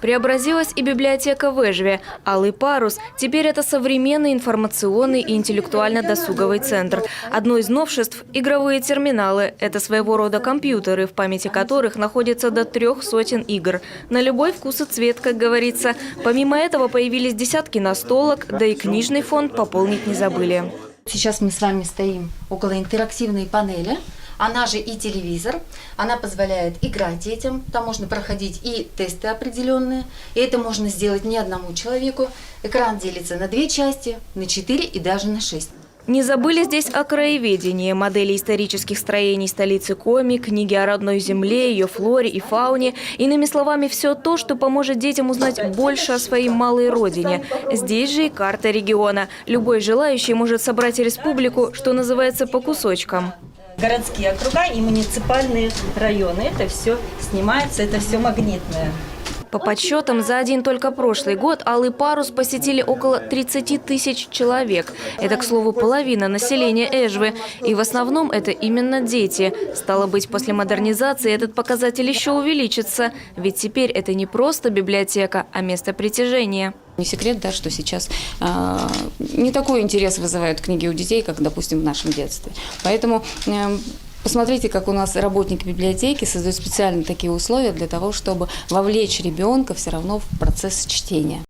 Преобразилась и библиотека в Эжве. «Алый парус» – теперь это современный информационный и интеллектуально-досуговый центр. Одно из новшеств – игровые терминалы. Это своего рода компьютеры, в памяти которых находится до 300 игр. На любой вкус и цвет, как говорится. Помимо этого появились десятки настолок, да и книжный фонд пополнить не забыли. Сейчас мы с вами стоим около интерактивной панели. Она же и телевизор, она позволяет играть детям, там можно проходить и тесты определенные, и это можно сделать не одному человеку. Экран делится на 2 части, на 4 и даже на 6. Не забыли здесь о краеведении, модели исторических строений столицы Коми, книги о родной земле, ее флоре и фауне. Иными словами, все то, что поможет детям узнать больше о своей малой родине. Здесь же и карта региона. Любой желающий может собрать республику, что называется, по кусочкам. Городские округа и муниципальные районы. Это все снимается, это все магнитное. По подсчетам, за один только прошлый год «Алый парус» посетили около 30 тысяч человек. Это, к слову, половина населения Эжвы. И в основном это именно дети. Стало быть, после модернизации этот показатель еще увеличится. Ведь теперь это не просто библиотека, а место притяжения. Не секрет, да, что сейчас не такой интерес вызывают книги у детей, как, допустим, в нашем детстве. Поэтому посмотрите, как у нас работники библиотеки создают специально такие условия для того, чтобы вовлечь ребенка все равно в процесс чтения.